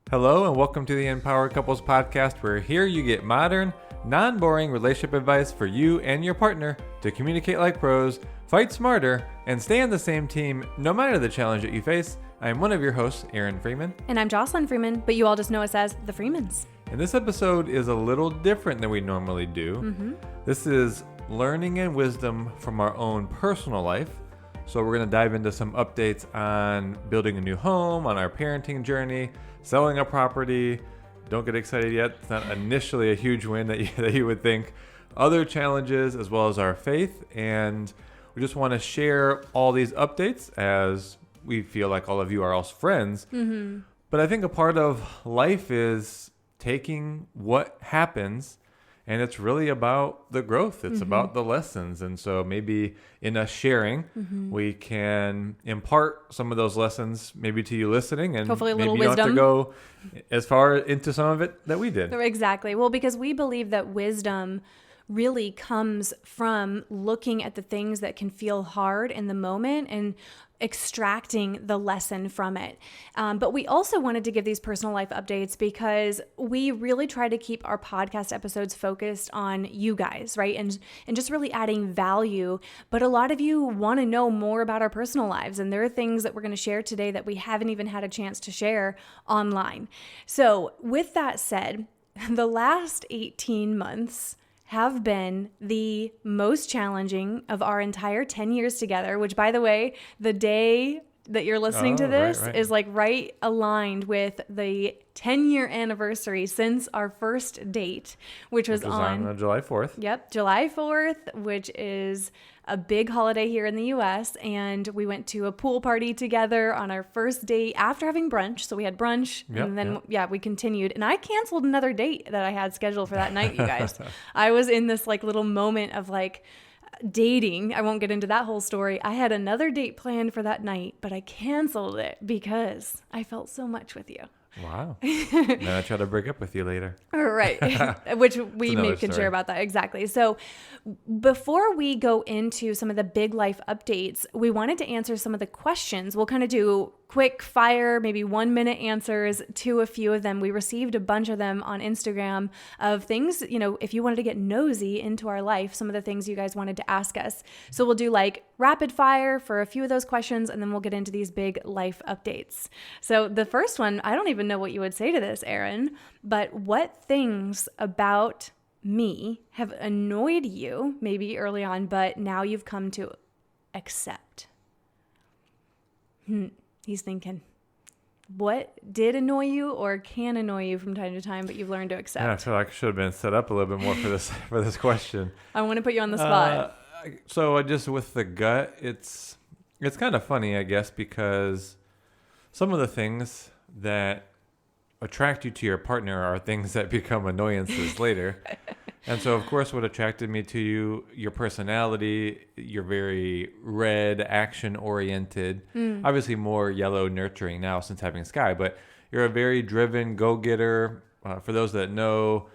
Hello and welcome to the Empowered Couples Podcast, where here you get modern, non-boring relationship advice for you and your partner to communicate like pros, fight smarter, and stay on the same team no matter the challenge that you face. I'm one of your hosts, Aaron Freeman. And I'm Jocelyn Freeman, but you all just know us as the Freemans. And this episode is a little different than we normally do. This is learning and wisdom from our own personal life. So we're going to dive into some updates on building a new home, on our parenting journey, selling a property. Don't get excited yet. It's not initially a huge win that you would think. Other challenges as well as our faith. And we just want to share all these updates as we feel like all of you are also friends. But I think a part of life is taking what happens, and it's really about the growth. It's about the lessons. And so maybe in us sharing, we can impart some of those lessons maybe to you listening. And hopefully a maybe little you wisdom. don't have to go as far into some of it that we did. Exactly. Well, because we believe that wisdom really comes from looking at the things that can feel hard in the moment and extracting the lesson from it. But we also wanted to give these personal life updates because we really try to keep our podcast episodes focused on you guys, right? And just really adding value. But a lot of you want to know more about our personal lives. And there are things that we're going to share today that we haven't even had a chance to share online. So with that said, the last 18 months have been the most challenging of our entire 10 years together, which, by the way, the day that you're listening to this is like right aligned with the 10-year anniversary since our first date, which was on July 4th. Yep, July 4th, which is a big holiday here in the U.S. And we went to a pool party together on our first date after having brunch. So we had brunch and then, we continued. And I canceled another date that I had scheduled for that night, you guys. I was in this like little moment of like dating. I won't get into that whole story. I had another date planned for that night, but I canceled it because I felt so much with you. Wow. Then I try to break up with you later. Right. Which we maybe can share about that. Exactly. So before we go into some of the big life updates, we wanted to answer some of the questions. We'll kind of do quick fire, maybe 1-minute answers to a few of them. We received a bunch of them on Instagram of things, if you wanted to get nosy into our life, some of the things you guys wanted to ask us. So we'll do like rapid fire for a few of those questions, and then we'll get into these big life updates. So the first one, I don't even know what you would say to this, Aaron, but what things about me have annoyed you maybe early on, but now you've come to accept? He's thinking, what did annoy you or can annoy you from time to time, but you've learned to accept? Yeah, I feel like I should have been set up a little bit more for this question. I want to put you on the spot. So I just with the gut, it's kind of funny, I guess, because some of the things that attract you to your partner are things that become annoyances later. And so, of course, what attracted me to you, your personality, you're very red, action-oriented, obviously more yellow, nurturing now since having Sky, but you're a very driven go-getter. For those that know,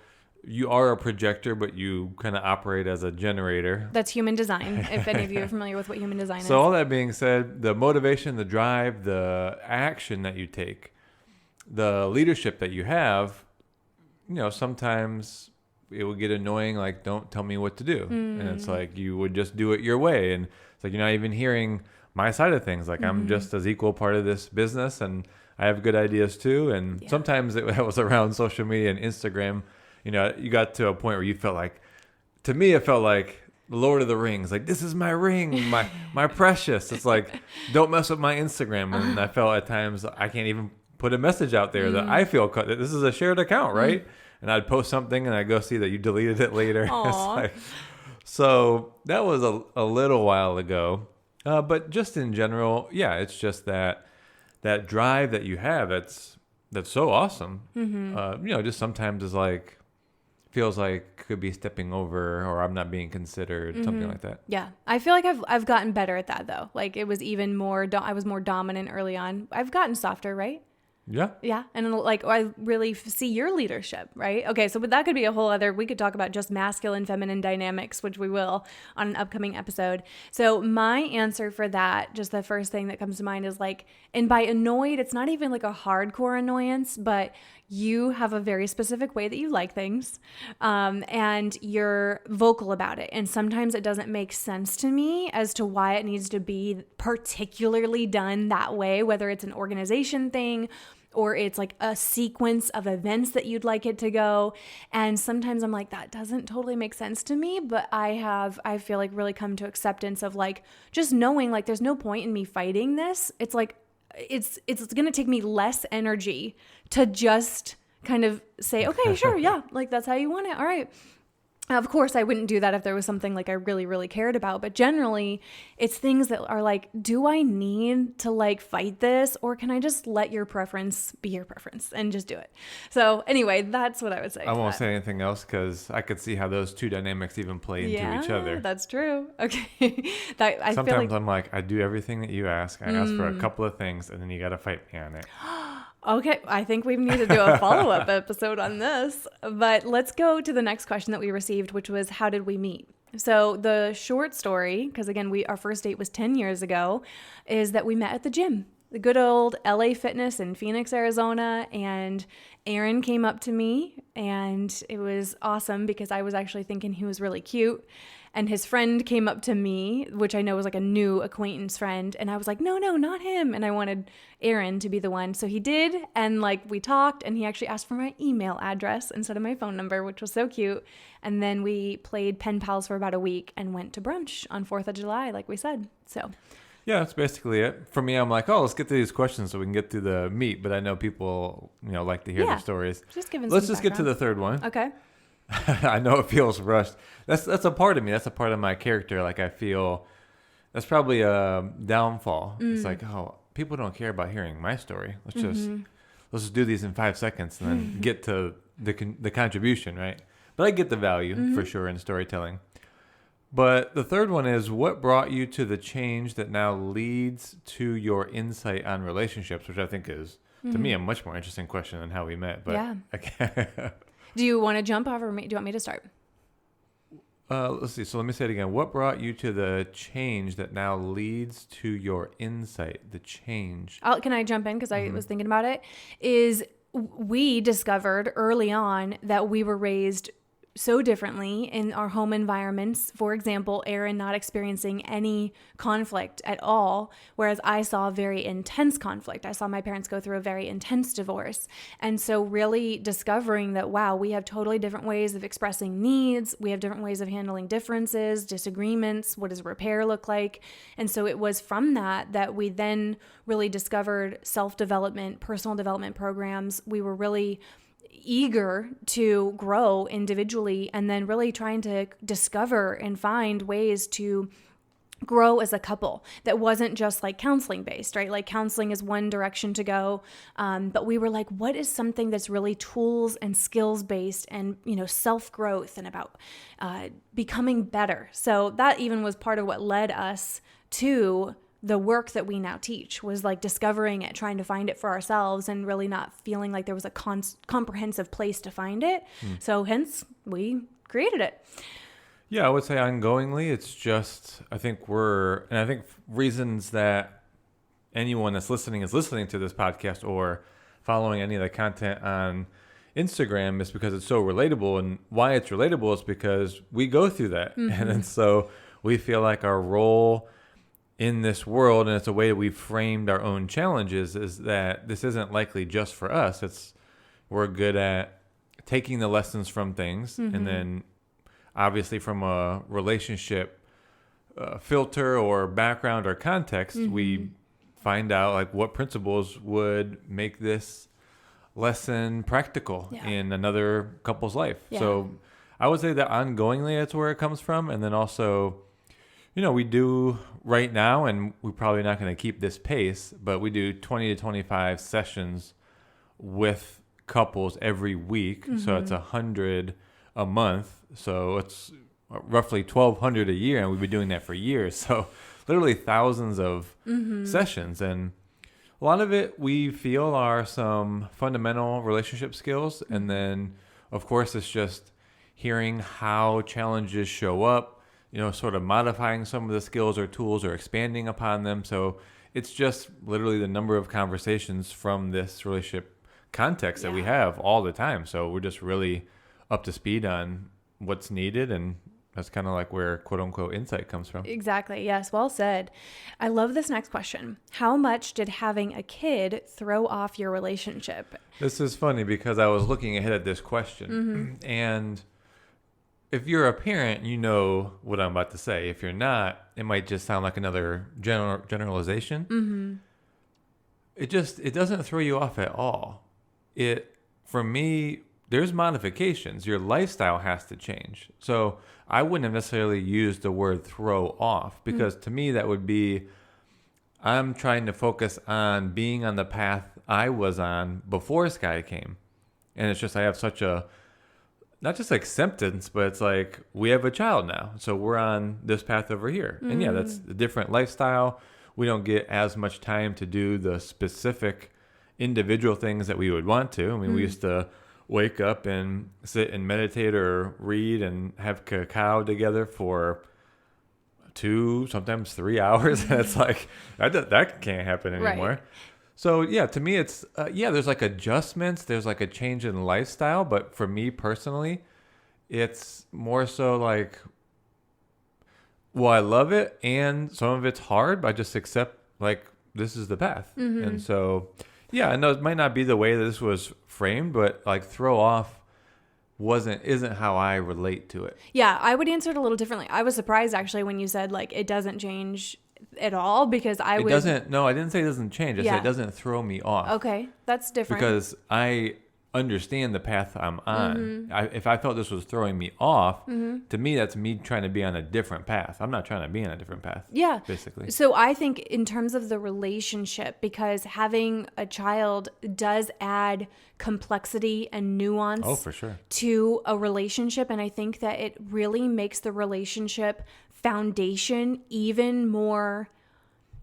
you are a projector, but you kind of operate as a generator. That's human design, if any of you are familiar with what human design is. So all that being said, the motivation, the drive, the action that you take, the leadership that you have, sometimes it would get annoying, like, don't tell me what to do. And it's like, you would just do it your way. And it's like, you're not even hearing my side of things. Like, I'm just as equal part of this business, and I have good ideas too. And sometimes it was around social media and Instagram. You got to a point where you felt like, to me, it felt like Lord of the Rings. Like, this is my ring, my precious. It's like, don't mess with my Instagram. And I felt at times I can't even put a message out there that I feel cut. This is a shared account, right? And I'd post something and I'd go see that you deleted it later. It's like, so that was a little while ago. But just in general, it's just that drive that you have that's so awesome. Just sometimes is like, feels like could be stepping over or I'm not being considered, something like that. Yeah. I feel like I've gotten better at that though. Like it was even more, I was more dominant early on. I've gotten softer, right? Yeah. Yeah. And like, I really see your leadership, right? Okay. So, but that could be a whole other, we could talk about just masculine, feminine dynamics, which we will on an upcoming episode. So my answer for that, just the first thing that comes to mind is like, and by annoyed, it's not even like a hardcore annoyance, but you have a very specific way that you like things, and you're vocal about it. And sometimes it doesn't make sense to me as to why it needs to be particularly done that way, whether it's an organization thing or it's like a sequence of events that you'd like it to go. And sometimes I'm like, that doesn't totally make sense to me, but I feel like really come to acceptance of like, just knowing like, there's no point in me fighting this. It's like, it's going to take me less energy to just kind of say, okay, sure. Yeah. Like that's how you want it. All right. Of course, I wouldn't do that if there was something like I really, really cared about. But generally, it's things that are like, do I need to like fight this? Or can I just let your preference be your preference and just do it? So anyway, that's what I would say. I won't say anything else because I could see how those two dynamics even play into each other. That's true. Okay. Sometimes I'm like, I do everything that you ask. I ask for a couple of things and then you got to fight me on it. Okay, I think we need to do a follow-up episode on this. But let's go to the next question that we received, which was, how did we meet? So the short story, because again, our first date was 10 years ago, is that we met at the gym, the good old LA Fitness in Phoenix, Arizona. And Aaron came up to me, and it was awesome because I was actually thinking he was really cute. And his friend came up to me, which I know was like a new acquaintance friend. And I was like, no, not him. And I wanted Aaron to be the one. So he did. And like we talked, and he actually asked for my email address instead of my phone number, which was so cute. And then we played pen pals for about a week and went to brunch on 4th of July, like we said. So yeah, that's basically it. For me, I'm like, oh, let's get to these questions so we can get to the meat. But I know people, like to hear the stories. Let's just get to the third one. Okay. I know it feels rushed. That's a part of me. That's a part of my character. Like I feel that's probably a downfall. It's like, oh, people don't care about hearing my story. Let's just do these in 5 seconds and then get to the contribution, right? But I get the value for sure in storytelling. But the third one is, what brought you to the change that now leads to your insight on relationships, which I think is, to me, a much more interesting question than how we met. But yeah. Do you want to jump off, or do you want me to start? Let's see. So let me say it again. What brought you to the change that now leads to your insight? The change. Can I jump in? Because I was thinking about it. We discovered early on that we were raised so differently in our home environments. For example, Aaron not experiencing any conflict at all, whereas I saw very intense conflict. I saw my parents go through a very intense divorce. And so really discovering that, wow, we have totally different ways of expressing needs. We have different ways of handling differences, disagreements. What does repair look like? And so it was from that we then really discovered self-development, personal development programs. We were really eager to grow individually, and then really trying to discover and find ways to grow as a couple that wasn't just like counseling based, right? Like counseling is one direction to go. But we were like, what is something that's really tools and skills based and, self-growth and about becoming better. So that even was part of what led us to the work that we now teach, was like discovering it, trying to find it for ourselves, and really not feeling like there was a comprehensive place to find it. So hence we created it. Yeah, I would say ongoingly, it's just, I think reasons that anyone that's listening is listening to this podcast or following any of the content on Instagram is because it's so relatable. And why it's relatable is because we go through that. And then so we feel like our role in this world, and it's a way that we've framed our own challenges, is that this isn't likely just for us. We're good at taking the lessons from things, and then obviously from a relationship filter or background or context, we find out like what principles would make this lesson practical in another couple's life. So I would say that ongoingly that's where it comes from. And then also, we do right now, and we're probably not going to keep this pace, but we do 20 to 25 sessions with couples every week. So it's 100 a month. So it's roughly 1,200 a year, and we've been doing that for years. So literally thousands of sessions. And A lot of it we feel are some fundamental relationship skills. And then, of course, it's just hearing how challenges show up, sort of modifying some of the skills or tools or expanding upon them. So it's just literally the number of conversations from this relationship context that we have all the time. So we're just really up to speed on what's needed, and that's kind of like where quote unquote insight comes from. Exactly. Yes. Well said. I love this next question. How much did having a kid throw off your relationship? This is funny because I was looking ahead at this question, and if you're a parent, you know what I'm about to say. If you're not, it might just sound like another generalization. It doesn't throw you off at all. For me, there's modifications. Your lifestyle has to change. So I wouldn't have necessarily used the word throw off, because to me that would be, I'm trying to focus on being on the path I was on before Sky came. And it's just, I have such a, not just acceptance, but it's like, we have a child now. So we're on this path over here. And yeah, that's a different lifestyle. We don't get as much time to do the specific individual things that we would want to. I mean, we used to wake up and sit and meditate or read and have cacao together for 2, sometimes 3 hours. And it's like, that can't happen anymore. Right. So yeah, to me, it's, there's like adjustments. There's like a change in lifestyle. But for me personally, it's more so like, well, I love it. And some of it's hard, but I just accept like, this is the path. And so, yeah, I know it might not be the way that this was framed, but like throw off isn't how I relate to it. Yeah, I would answer it a little differently. I was surprised actually when you said like it doesn't change at all, because It doesn't. No, I didn't say it doesn't change. I said it doesn't throw me off. Okay, that's different. Because I understand the path I'm on. If I felt this was throwing me off, to me, that's me trying to be on a different path. I'm not trying to be on a different path. Yeah. Basically. So I think in terms of the relationship, because having a child does add complexity and nuance for sure. to a relationship. And I think that it really makes the relationship foundation even more,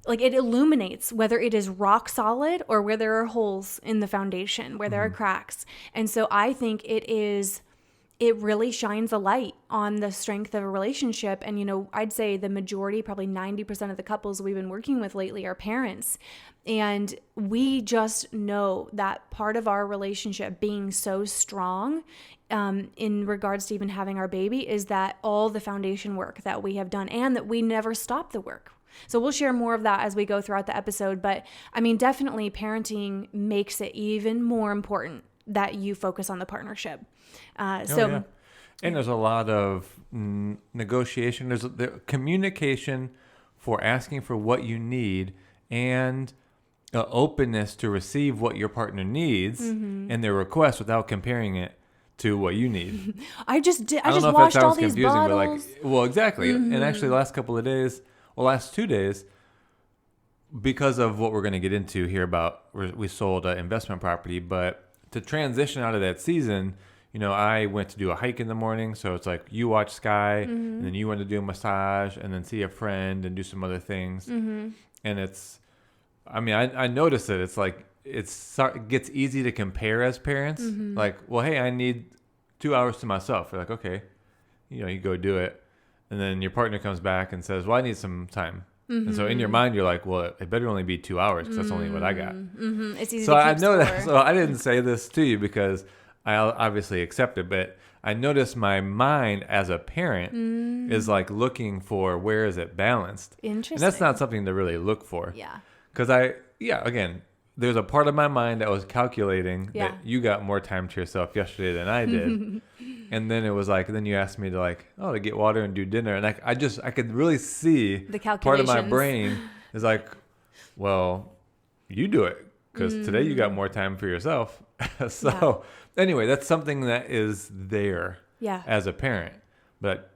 like it illuminates whether it is rock solid or where there are holes in the foundation, where there are cracks. And so I think it really shines a light on the strength of a relationship. And, I'd say the majority, probably 90% of the couples we've been working with lately are parents. And we just know that part of our relationship being so strong in regards to even having our baby is that all the foundation work that we have done, and that we never stop the work. So we'll share more of that as we go throughout the episode. But I mean, definitely parenting makes it even more important that you focus on the partnership. And there's a lot of negotiation. There's the communication for asking for what you need, and openness to receive what your partner needs and their request without comparing it to what you need. I just washed all these bottles. But well, exactly. And actually the last couple of days, last 2 days, because of what we're going to get into here about, we sold an investment property, but to transition out of that season, I went to do a hike in the morning. So it's like you watch Sky and then you went to do a massage and then see a friend and do some other things. And I noticed it. It's like, it gets easy to compare as parents. Like, well, hey, I need 2 hours to myself. You're like, okay, you go do it. And then your partner comes back and says, well, I need some time. And so in your mind, you're like, well, it better only be 2 hours because that's only what I got. It's easy so to keep I know score. that. So I didn't say this to you because I obviously accept it, but I noticed my mind as a parent is like looking for, where is it balanced? Interesting. And that's not something to really look for. Yeah. Because again, there's a part of my mind that was calculating that you got more time to yourself yesterday than I did. And then it was like, then you asked me to get water and do dinner. And I could really see the part of my brain is like, well, you do it because today you got more time for yourself. So anyway, that's something that is there as a parent. But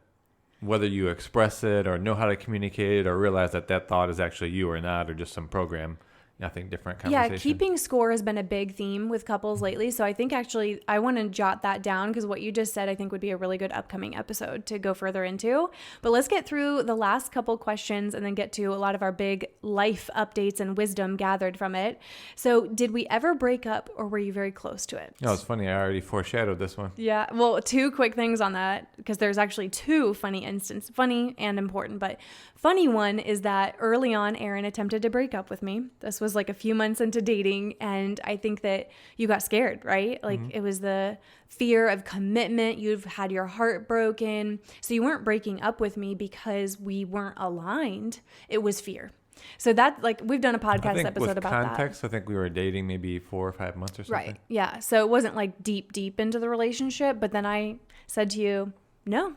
whether you express it or know how to communicate it or realize that thought is actually you or not, or just some program, nothing different Yeah, conversation. keeping score has been a big theme with couples lately. So I think actually I want to jot that down because what you just said I think would be a really good upcoming episode to go further into. But let's get through the last couple questions and then get to a lot of our big life updates and wisdom gathered from it. So did we ever break up or were you very close to it? No, it's funny. I already foreshadowed this one. Yeah, well, two quick things on that because there's actually two funny instances, funny and important. But funny one is that early on, Aaron attempted to break up with me. This was like a few months into dating, and I think that you got scared, right? Like it was the fear of commitment. You've had your heart broken, so you weren't breaking up with me because we weren't aligned. It was fear. So that, like, we've done a podcast episode about context, I think we were dating maybe 4 or 5 months or something. Right. Yeah. So it wasn't like deep into the relationship. But then I said to you, no,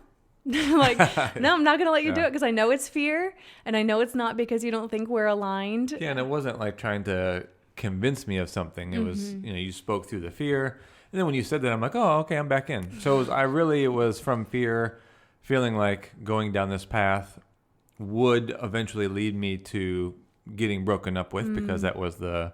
like, no, I'm not going to let you do it because I know it's fear and I know it's not because you don't think we're aligned. Yeah. And it wasn't like trying to convince me of something. It was, you spoke through the fear. And then when you said that, I'm like, oh, okay, I'm back in. So it was from fear, feeling like going down this path would eventually lead me to getting broken up with because that was the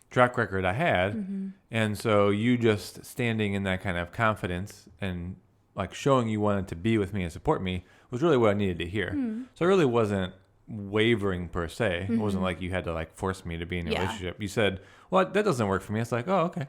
track record I had. And so you just standing in that kind of confidence and like showing you wanted to be with me and support me was really what I needed to hear. So it really wasn't wavering per se. It wasn't like you had to like force me to be in a relationship. You said, well, that doesn't work for me. It's like, oh, okay.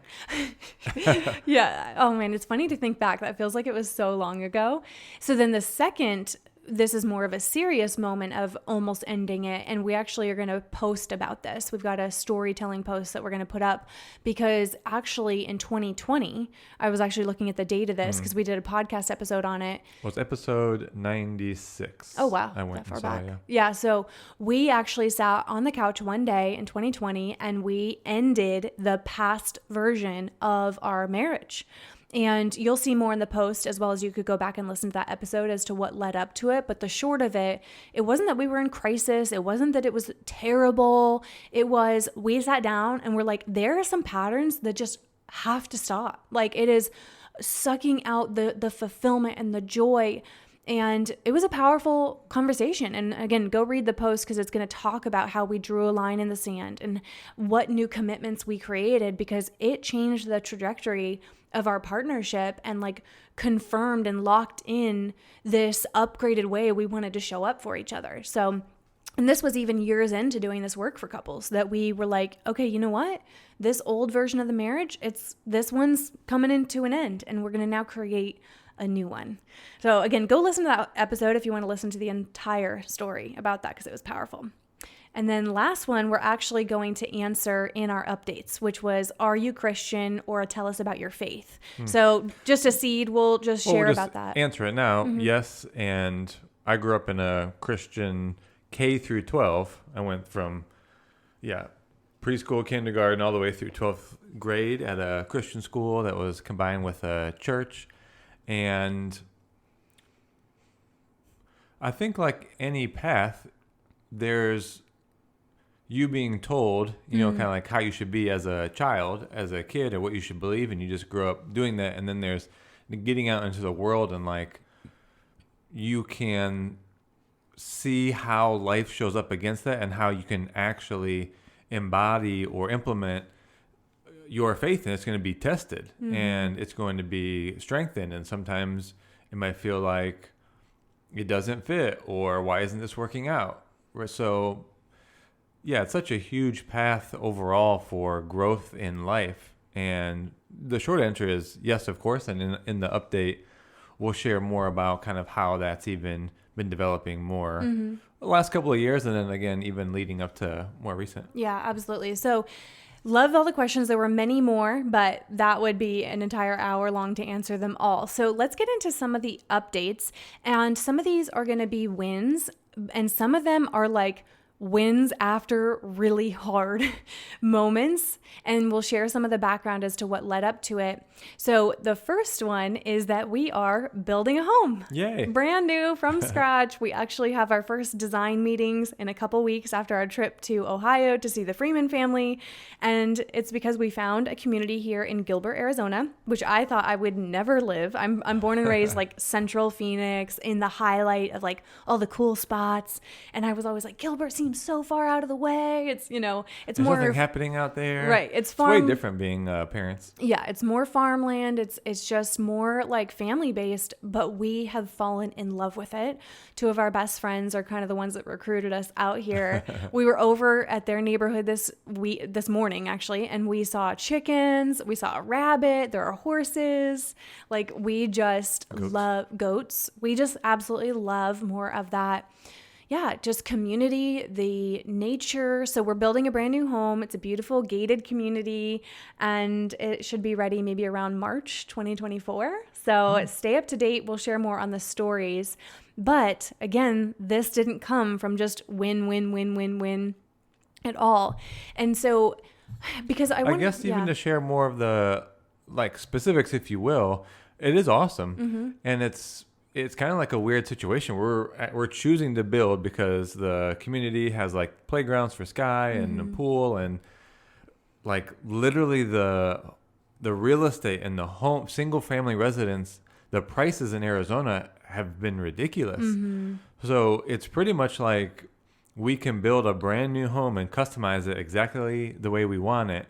Yeah. Oh man, it's funny to think back. That feels like it was so long ago. So then the second, this is more of a serious moment of almost ending it. And we actually are going to post about this. We've got a storytelling post that we're going to put up because actually in 2020, I was actually looking at the date of this because we did a podcast episode on it. Well, it's episode 96. Oh, wow. I went that far and saw, back. Yeah. So we actually sat on the couch one day in 2020 and we ended the past version of our marriage. And you'll see more in the post as well as you could go back and listen to that episode as to what led up to it. But the short of it, it wasn't that we were in crisis. It wasn't that it was terrible. It was we sat down and we're like, there are some patterns that just have to stop. Like it is sucking out the fulfillment and the joy. And it was a powerful conversation. And again, go read the post because it's going to talk about how we drew a line in the sand and what new commitments we created because it changed the trajectory of our partnership and like confirmed and locked in this upgraded way we wanted to show up for each other. So, and this was even years into doing this work for couples that we were like, okay, you know what? This old version of the marriage, this one's coming into an end and we're going to now create a new one. So again, go listen to that episode if you want to listen to the entire story about that because it was powerful. And then last one, we're actually going to answer in our updates, which was, are you Christian or tell us about your faith? So just a seed, we'll just share about that. Answer it now. Yes. And I grew up in a Christian K through 12. I went from, preschool, kindergarten, all the way through 12th grade at a Christian school that was combined with a church. And I think like any path, there's you being told, kind of like how you should be as a child, as a kid, or what you should believe, and you just grow up doing that. And then there's getting out into the world and like you can see how life shows up against that and how you can actually embody or implement your faith, and it's going to be tested and it's going to be strengthened. And sometimes it might feel like it doesn't fit or why isn't this working out? So yeah, it's such a huge path overall for growth in life. And the short answer is yes, of course. And in the update, we'll share more about kind of how that's even been developing more the last couple of years. And then again, even leading up to more recent. Yeah, absolutely. So loved all the questions. There were many more, but that would be an entire hour long to answer them all. So let's get into some of the updates. And some of these are going to be wins. And some of them are like wins after really hard moments. And we'll share some of the background as to what led up to it. So the first one is that we are building a home. Yay. Brand new from scratch. We actually have our first design meetings in a couple weeks after our trip to Ohio to see the Freeman family. And it's because we found a community here in Gilbert, Arizona, which I thought I would never live. I'm born and raised like Central Phoenix in the highlight of like all the cool spots. And I was always like, Gilbert seems seems so far out of the way. It's, it's There's more nothing happening out there. right. It's way different being parents. Yeah, it's more farmland. It's just more like family based, but we have fallen in love with it. Two of our best friends are kind of the ones that recruited us out here. We were over at their neighborhood this morning actually, and we saw chickens, we saw a rabbit, there are horses. Like we just love goats. We just absolutely love more of that. Yeah, just community, the nature. So we're building a brand new home. It's a beautiful gated community, and it should be ready maybe around March 2024. So stay up to date. We'll share more on the stories. But again, this didn't come from just win at all. And so because I guess even to share more of the like specifics, if you will, it is awesome. And it's kind of like a weird situation. We're choosing to build because the community has like playgrounds for Sky and a pool, and like literally the real estate and the home single family residence, the prices in Arizona have been ridiculous. So it's pretty much like we can build a brand new home and customize it exactly the way we want it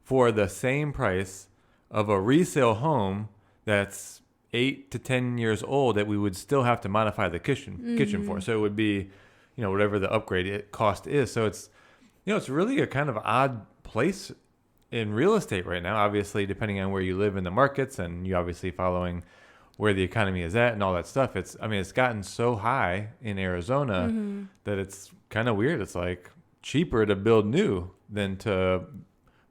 for the same price of a resale home that's 8 to 10 years old that we would still have to modify the kitchen for. So it would be, whatever the upgrade cost is. So it's, it's really a kind of odd place in real estate right now, obviously, depending on where you live in the markets, and you obviously following where the economy is at and all that stuff. It's gotten so high in Arizona that it's kind of weird. It's like cheaper to build new than to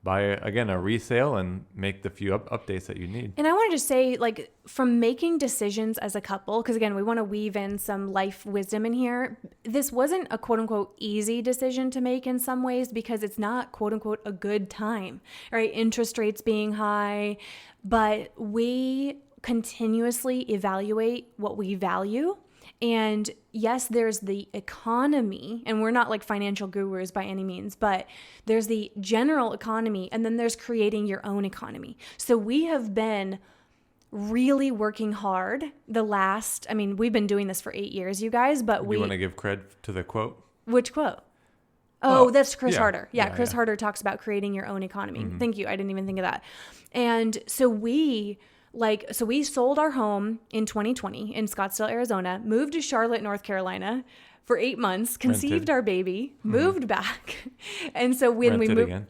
buy, again, a resale and make the few updates that you need. And I wanted to say, like, from making decisions as a couple, because again, we want to weave in some life wisdom in here. This wasn't a quote unquote easy decision to make in some ways, because it's not quote unquote a good time, right? Interest rates being high, but we continuously evaluate what we value. And yes, there's the economy, and we're not like financial gurus by any means, but there's the general economy, and then there's creating your own economy. So we have been really working hard we've been doing this for 8 years, you guys, but you want to give cred to the quote? Which quote? Oh, that's Chris Harder. Yeah, Chris Harder talks about creating your own economy. Thank you. I didn't even think of that. And so we sold our home in 2020 in Scottsdale, Arizona, moved to Charlotte, North Carolina for 8 months, conceived our baby, moved back. And so when we moved again,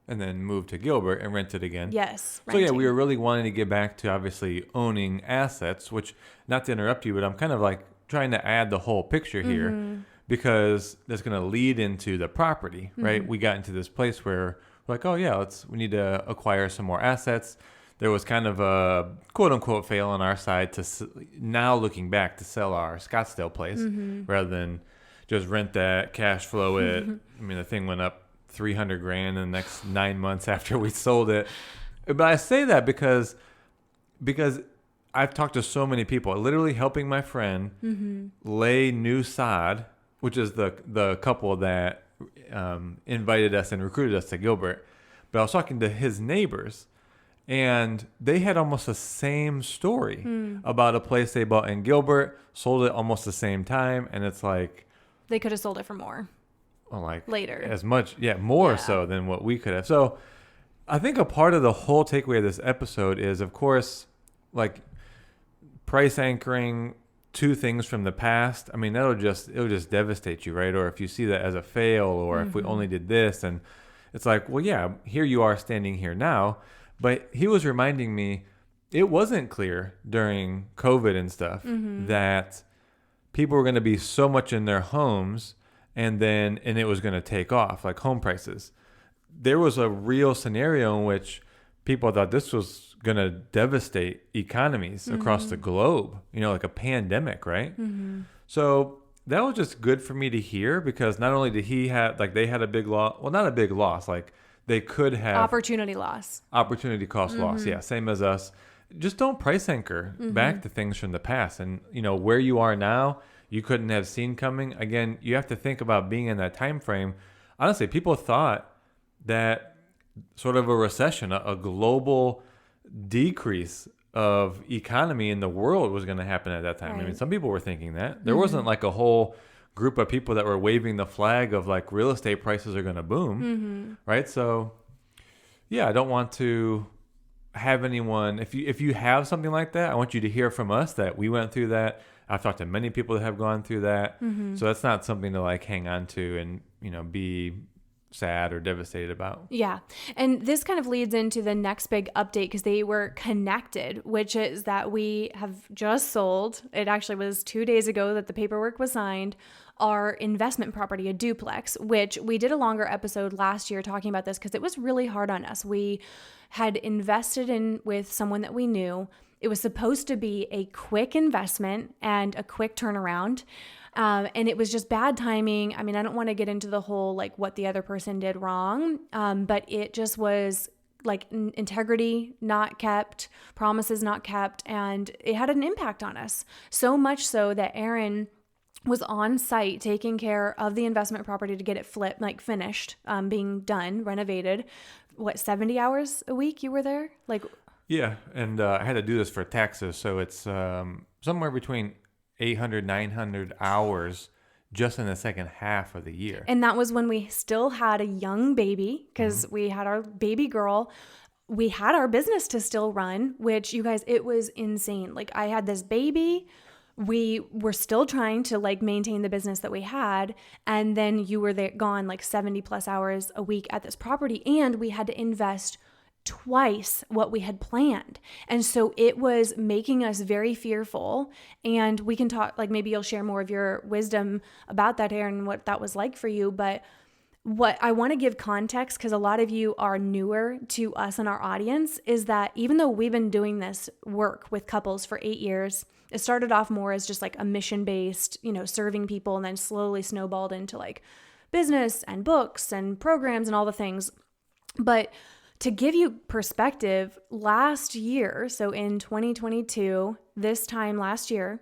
and then moved to Gilbert and rented again. Yes. Renting. So yeah, we were really wanting to get back to obviously owning assets, which, not to interrupt you, but I'm kind of like trying to add the whole picture here because that's going to lead into the property, right? We got into this place where we're like, oh yeah, we need to acquire some more assets. There was kind of a quote-unquote fail on our side now looking back, to sell our Scottsdale place rather than just rent that, cash flow it. I mean, the thing went up $300,000 in the next 9 months after we sold it. But I say that because I've talked to so many people, literally helping my friend lay new sod, which is the couple that invited us and recruited us to Gilbert. But I was talking to his neighbors, and they had almost the same story about a place they bought in Gilbert, sold it almost the same time, and it's like they could have sold it for more. Well, like later, as much, more so than what we could have. So I think a part of the whole takeaway of this episode is, of course, like price anchoring to things from the past. I mean, it'll just devastate you, right? Or if you see that as a fail, or if we only did this, and it's like, well, yeah, here you are standing here now. But he was reminding me, it wasn't clear during COVID and stuff that people were going to be so much in their homes and it was going to take off, like home prices. There was a real scenario in which people thought this was going to devastate economies across the globe, like a pandemic, right? So that was just good for me to hear, because not only did he have, like, they had a big loss, well, not a big loss, like, they could have opportunity cost loss. Yeah. Same as us. Just don't price anchor back to things from the past. And, where you are now, you couldn't have seen coming. Again, you have to think about being in that time frame. Honestly, people thought that sort of a recession, a global decrease of economy in the world was going to happen at that time. Right. I mean, some people were thinking that. There wasn't like a whole group of people that were waving the flag of like real estate prices are going to boom, right? So yeah, I don't want to have anyone, if you have something like that, I want you to hear from us that we went through that. I've talked to many people that have gone through that. So that's not something to like hang on to and, be sad or devastated about. Yeah. And this kind of leads into the next big update because they were connected, which is that we have just sold. It actually was 2 days ago that the paperwork was signed. Our investment property, a duplex, which we did a longer episode last year talking about this because it was really hard on us. We had invested in with someone that we knew. It was supposed to be a quick investment and a quick turnaround. And it was just bad timing. I mean, I don't want to get into the whole, like what the other person did wrong. But it just was like integrity not kept, promises not kept, and it had an impact on us. So much so that Aaron was on site taking care of the investment property to get it flipped, like finished, being done, renovated. 70 hours a week you were there? Yeah, and I had to do this for taxes, so it's somewhere between 800, 900 hours just in the second half of the year. And that was when we still had a young baby because we had our baby girl. We had our business to still run, which you guys, it was insane. Like I had this baby. We were still trying to like maintain the business that we had. And then you were there gone like 70 plus hours a week at this property. And we had to invest twice what we had planned. And so it was making us very fearful. And we can talk, like maybe you'll share more of your wisdom about that, Aaron, what that was like for you. But what I want to give context, because a lot of you are newer to us and our audience, is that even though we've been doing this work with couples for 8 years, it started off more as just like a mission-based, serving people, and then slowly snowballed into like business and books and programs and all the things. But to give you perspective, last year, so in 2022, this time last year,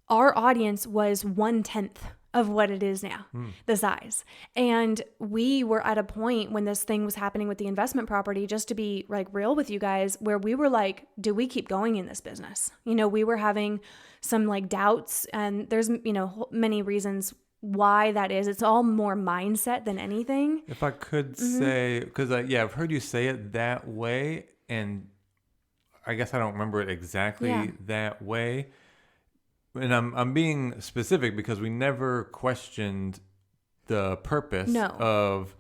our audience was 1/10 of what it is now, the size. And we were at a point when this thing was happening with the investment property, just to be like real with you guys, where we were like, do we keep going in this business? We were having some like doubts, and there's, many reasons why that is. It's all more mindset than anything. If I could say, because I've heard you say it that way, and I guess I don't remember it exactly that way. And I'm being specific because we never questioned the purpose of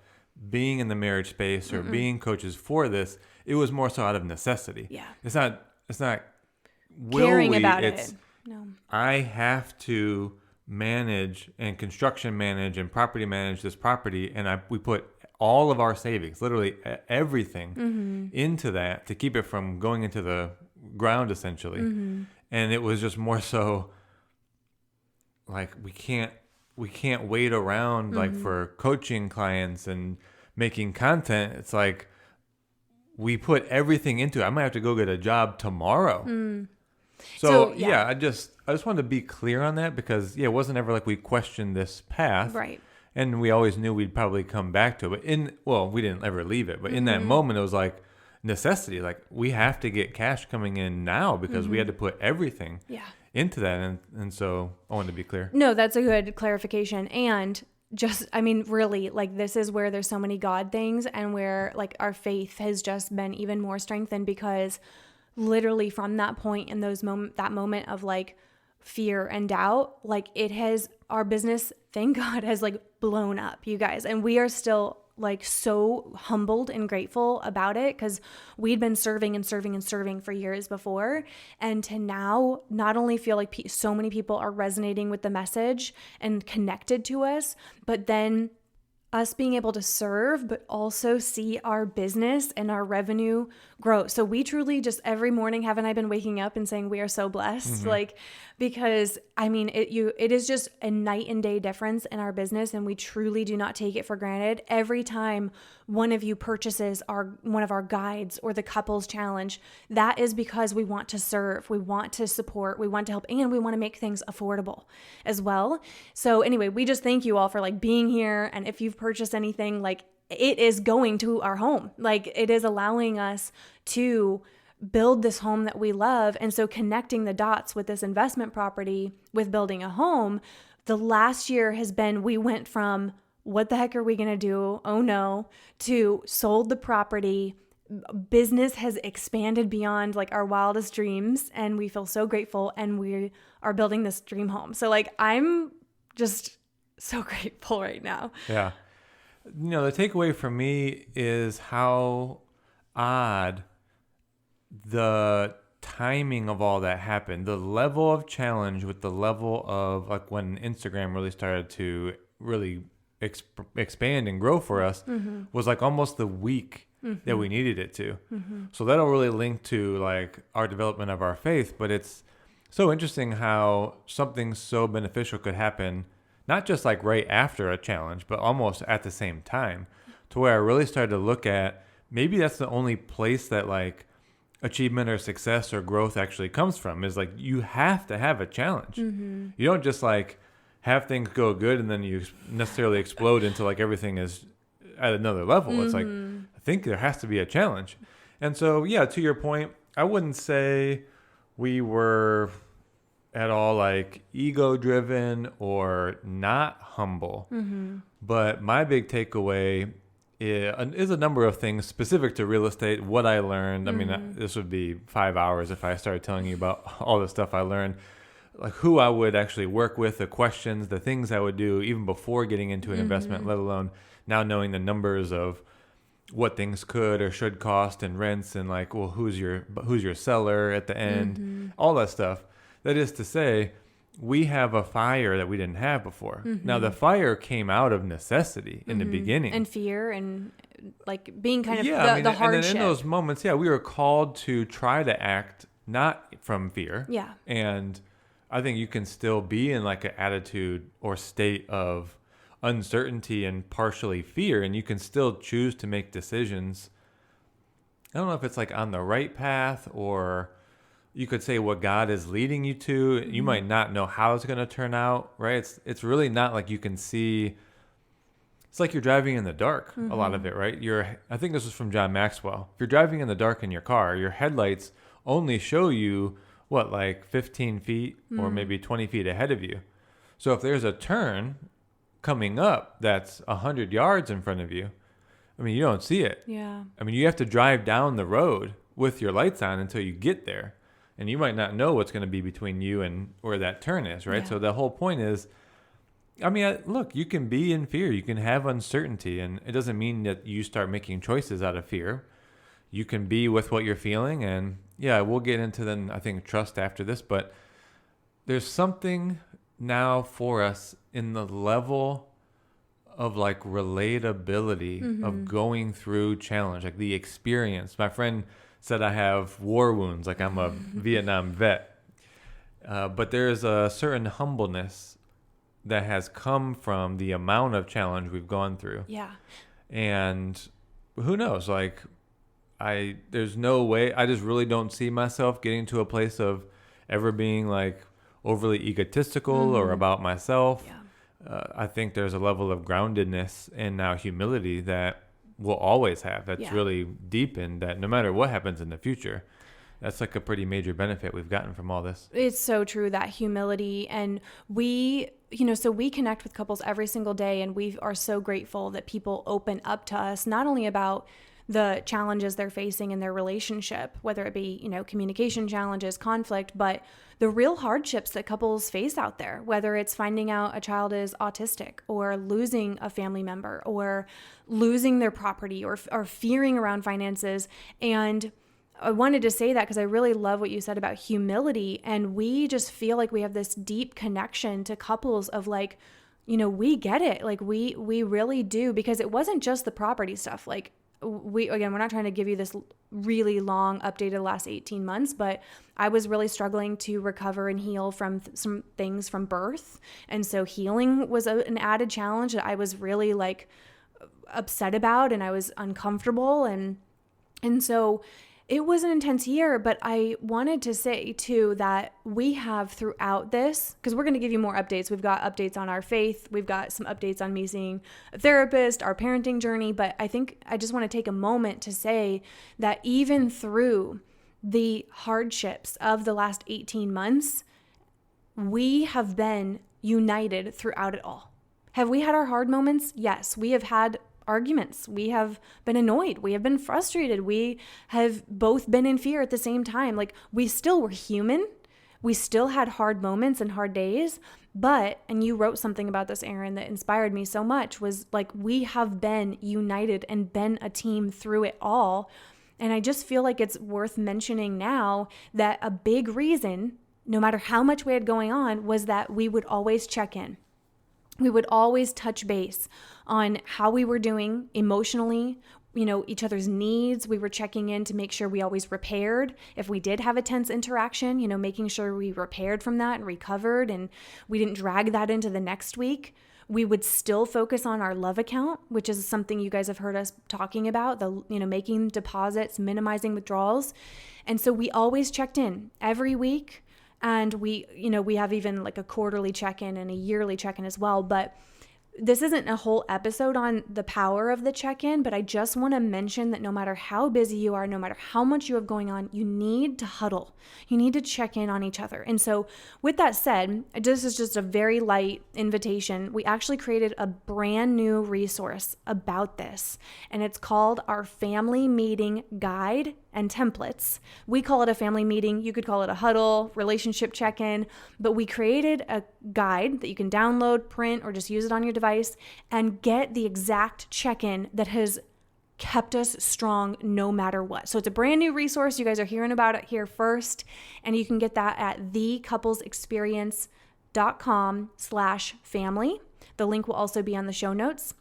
being in the marriage space or being coaches for this. It was more so out of necessity. Yeah. It's not caring will we, about it's, it. No. I have to manage and construction manage and property manage this property, and we put all of our savings, literally everything, into that to keep it from going into the ground essentially. And it was just more so like we can't wait around like for coaching clients and making content. It's like we put everything into it. I might have to go get a job tomorrow. So I just wanted to be clear on that because it wasn't ever like we questioned this path. Right. And we always knew we'd probably come back to it. But we didn't ever leave it. But in that moment, it was like necessity. Like we have to get cash coming in now because we had to put everything into that. And so I wanted to be clear. No, that's a good clarification. And really, like this is where there's so many God things and where like our faith has just been even more strengthened because literally from that point in that moment of like fear and doubt, like our business, thank God, has like blown up, you guys. And we are still like so humbled and grateful about it because we'd been serving and serving and serving for years before. And to now not only feel like so many people are resonating with the message and connected to us, but then us being able to serve, but also see our business and our revenue grow. So we truly just every morning, haven't I been waking up and saying we are so blessed? Because it is just a night and day difference in our business. And we truly do not take it for granted. Every time one of you purchases one of our guides or the couples challenge, that is because we want to serve, we want to support, we want to help, and we want to make things affordable as well. So anyway, we just thank you all for like being here. And if you've purchased anything, like it is going to our home. Like it is allowing us to build this home that we love. And so connecting the dots with this investment property with building a home, the last year has been, we went from what the heck are we going to do? Oh no, to sold the property. Business has expanded beyond like our wildest dreams, and we feel so grateful, and we are building this dream home. So like, I'm just so grateful right now. Yeah. The takeaway for me is how odd the timing of all that happened. The level of challenge with the level of like when Instagram really started to really expand and grow for us was like almost the week that we needed it to. So that'll really link to like our development of our faith. But it's so interesting how something so beneficial could happen, not just like right after a challenge, but almost at the same time, to where I really started to look at maybe that's the only place that like achievement or success or growth actually comes from, is like you have to have a challenge. You don't just like have things go good and then you necessarily explode into like everything is at another level. It's like, I think there has to be a challenge. And so, yeah, to your point, I wouldn't say we were at all like ego driven or not humble. But my big takeaway is a number of things specific to real estate, what I learned. I mean, this would be 5 hours if I started telling you about all the stuff I learned, like who I would actually work with, the questions, the things I would do even before getting into an investment, let alone now knowing the numbers of what things could or should cost and rents and like, well, who's your seller at the end, all that stuff. That is to say, we have a fire that we didn't have before. Now, the fire came out of necessity in the beginning. And fear and like being kind of the hardship. And then in those moments, we were called to try to act not from fear. Yeah. And I think you can still be in like an attitude or state of uncertainty and partially fear, and you can still choose to make decisions. I don't know if it's like on the right path, or you could say what God is leading you to. You might not know how it's going to turn out, right? It's really not like you can see. It's like you're driving in the dark, a lot of it, right? I think this was from John Maxwell. If you're driving in the dark in your car, your headlights only show you like 15 feet or maybe 20 feet ahead of you. So if there's a turn coming up that's 100 yards in front of you, I mean, you don't see it. Yeah. I mean, you have to drive down the road with your lights on until you get there. And you might not know what's going to be between you and where that turn is, right? Yeah. So the whole point is, I mean, look, you can be in fear. You can have uncertainty. And it doesn't mean that you start making choices out of fear. You can be with what you're feeling. And yeah, we'll get into then, I think, trust after this. But there's something now for us in the level of like relatability of going through challenge, like the experience. My friend said I have war wounds, like I'm a Vietnam vet. But there's a certain humbleness that has come from the amount of challenge we've gone through. Yeah. And who knows, like there's no way, I just really don't see myself getting to a place of ever being like overly egotistical or about myself. Yeah. I think there's a level of groundedness and now humility that we'll always have. That's really deepened, that no matter what happens in the future, that's like a pretty major benefit we've gotten from all this. It's so true, that humility. And we connect with couples every single day, and we are so grateful that people open up to us, not only about the challenges they're facing in their relationship, whether it be, communication challenges, conflict, but the real hardships that couples face out there, whether it's finding out a child is autistic or losing a family member or losing their property or fearing around finances. And I wanted to say that because I really love what you said about humility. And we just feel like we have this deep connection to couples of like, we get it. Like we really do, because it wasn't just the property stuff. Like we're not trying to give you this really long update of the last 18 months, but I was really struggling to recover and heal from some things from birth. And so healing was an added challenge that I was really like upset about, and I was uncomfortable. And so it was an intense year, but I wanted to say too that we have throughout this, because we're going to give you more updates. We've got updates on our faith. We've got some updates on me seeing a therapist, our parenting journey. But I think I just want to take a moment to say that even through the hardships of the last 18 months, we have been united throughout it all. Have we had our hard moments? Yes. We have had arguments. We have been annoyed. We have been frustrated. We have both been in fear at the same time. Like, we still were human. We still had hard moments and hard days. But, and you wrote something about this, Aaron, that inspired me so much, was like, we have been united and been a team through it all. And I just feel like it's worth mentioning now that a big reason, no matter how much we had going on, was that we would always check in. We would always touch base on how we were doing emotionally, each other's needs. We were checking in to make sure we always repaired. If we did have a tense interaction, making sure we repaired from that and recovered and we didn't drag that into the next week. We would still focus on our love account, which is something you guys have heard us talking about, making deposits, minimizing withdrawals. And so we always checked in every week. And we have even like a quarterly check-in and a yearly check-in as well. But this isn't a whole episode on the power of the check-in, but I just want to mention that no matter how busy you are, no matter how much you have going on, you need to huddle. You need to check in on each other. And so with that said, this is just a very light invitation. We actually created a brand new resource about this, and it's called our Family Meeting Guide and Templates. We call it a family meeting. You could call it a huddle, relationship check-in, but we created a guide that you can download, print, or just use it on your device and get the exact check-in that has kept us strong no matter what. So it's a brand new resource. You guys are hearing about it here first, and you can get that at thecouplesexperience.com/family. The link will also be on the show notes,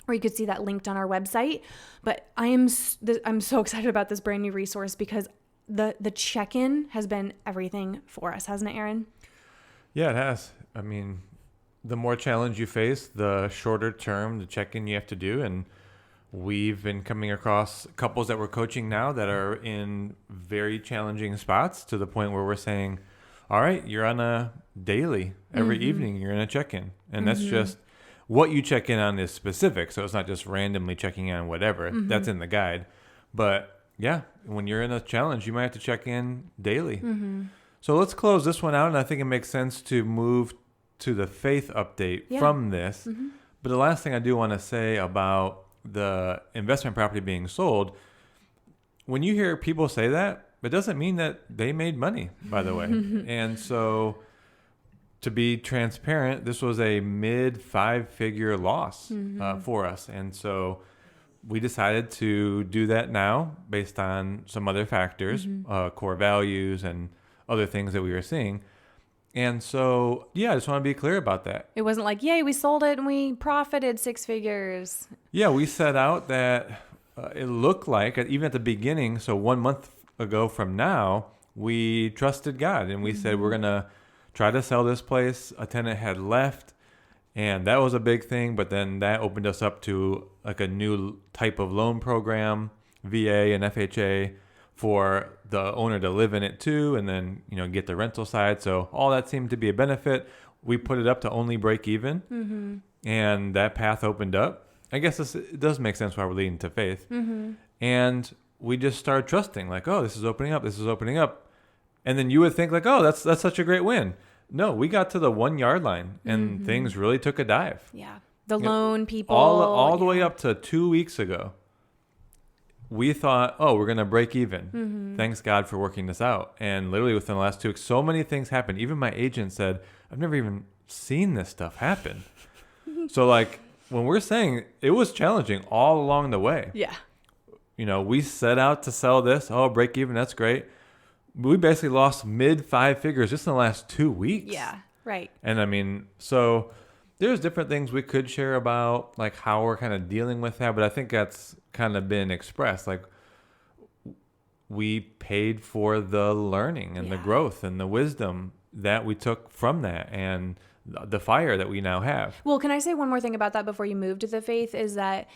or you could see that linked on our website. But I'm so excited about this brand new resource because the check-in has been everything for us, hasn't it, Aaron? Yeah, it has. I mean, the more challenge you face, the shorter term the check-in you have to do. And we've been coming across couples that we're coaching now that are in very challenging spots to the point where we're saying, all right, you're on a daily, every evening you're in a check-in. And that's just what you check in on is specific. So it's not just randomly checking on whatever. That's in the guide. But yeah, when you're in a challenge, you might have to check in daily. So let's close this one out. And I think it makes sense to move to the faith update from this. But the last thing I do want to say about the investment property being sold, when you hear people say that, it doesn't mean that they made money, by the way. And so to be transparent, this was a mid 5-figure loss for us. And so we decided to do that now based on some other factors, core values and other things that we were seeing. And so, yeah, I just want to be clear about that. It wasn't like, yay, we sold it and we profited 6 figures. Yeah, we set out that it looked like, even at the beginning, so 1 month ago from now, we trusted God and we said, we're going to try to sell this place. A tenant had left, and that was a big thing. But then that opened us up to like a new type of loan program, VA and FHA, for the owner to live in it too, and then get the rental side. So all that seemed to be a benefit. We put it up to only break even, and that path opened up. I guess it does make sense why we're leading to faith, and we just started trusting, like, oh, this is opening up, and then you would think like, oh, that's such a great win. No, we got to the 1 yard line, and things really took a dive. Yeah, the loan people all the way up to 2 weeks ago. We thought, oh, we're going to break even. Thanks God for working this out. And literally within the last 2 weeks, so many things happened. Even my agent said, I've never even seen this stuff happen. So like when we're saying it was challenging all along the way. Yeah. We set out to sell this. Oh, break even. That's great. We basically lost mid 5 figures just in the last 2 weeks. Yeah. Right. And I mean, so there's different things we could share about, like how we're kind of dealing with that, but I think that's kind of been expressed. Like we paid for the learning and the growth and the wisdom that we took from that and the fire that we now have. Well, can I say one more thing about that before you move to the faith is that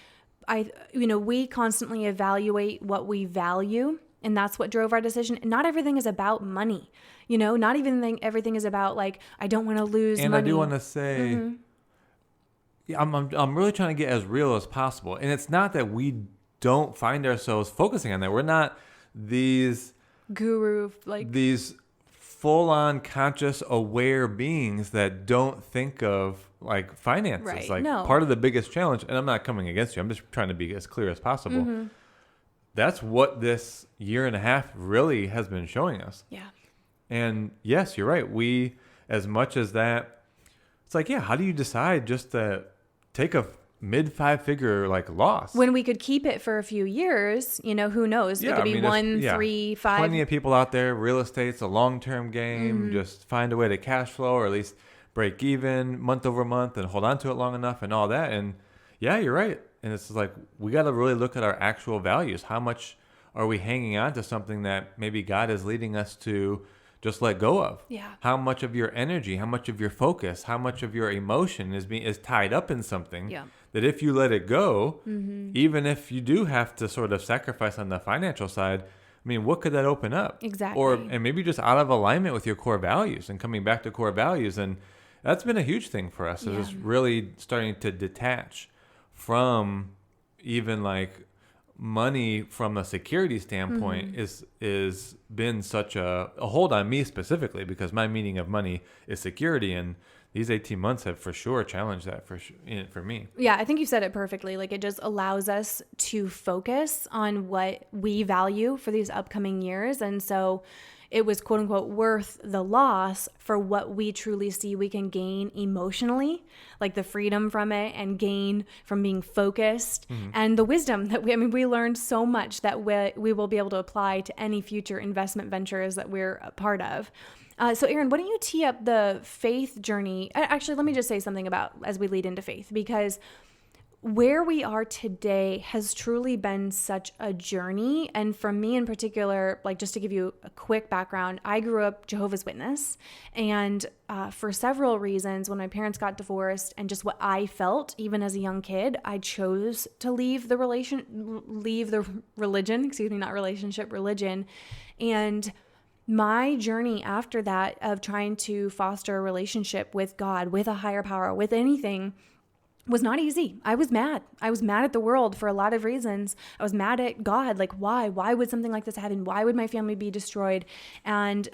we constantly evaluate what we value, and that's what drove our decision. Not everything is about money, not even everything is about like, I don't want to lose money. And I do want to say, yeah, I'm really trying to get as real as possible. And it's not that we don't find ourselves focusing on that. We're not these guru, these full-on conscious, aware beings that don't think of like finances. Right. Like No. part of the biggest challenge, and I'm not coming against you, I'm just trying to be as clear as possible. That's what this year and a half really has been showing us. Yeah. And yes, you're right. We, as much as that, it's like, yeah, how do you decide just to take a mid 5-figure like loss? When we could keep it for a few years, who knows? It could be there's- 1, 3, 5. Plenty of people out there. Real estate's a long-term game. Just find a way to cash flow, or at least break even month over month and hold on to it long enough and all that. And yeah, you're right. And it's like, we got to really look at our actual values. How much are we hanging on to something that maybe God is leading us to just let go of? Yeah. How much of your energy, how much of your focus, how much of your emotion is tied up in something Yeah. that if you let it go, even if you do have to sort of sacrifice on the financial side, I mean, what could that open up? Exactly. And maybe just out of alignment with your core values and coming back to core values. And that's been a huge thing for us. Is just really starting to detach from even like money from a security standpoint is been such a hold on me specifically, because my meaning of money is security, and these 18 months have for sure challenged that for me. Yeah, I think you said it perfectly. Like, it just allows us to focus on what we value for these upcoming years. And so it was quote unquote worth the loss for what we truly see we can gain emotionally, like the freedom from it and gain from being focused and the wisdom that we learned so much that we will be able to apply to any future investment ventures that we're a part of. So Aaron, why don't you tee up the faith journey? Actually, let me just say something about as we lead into faith, because where we are today has truly been such a journey. And for me in particular, like just to give you a quick background, I grew up Jehovah's Witness. And for several reasons, when my parents got divorced and just what I felt, even as a young kid, I chose to leave the religion. And my journey after that of trying to foster a relationship with God, with a higher power, with anything, was not easy. I was mad. I was mad at the world for a lot of reasons. I was mad at God. Like, why? Why would something like this happen? Why would my family be destroyed? And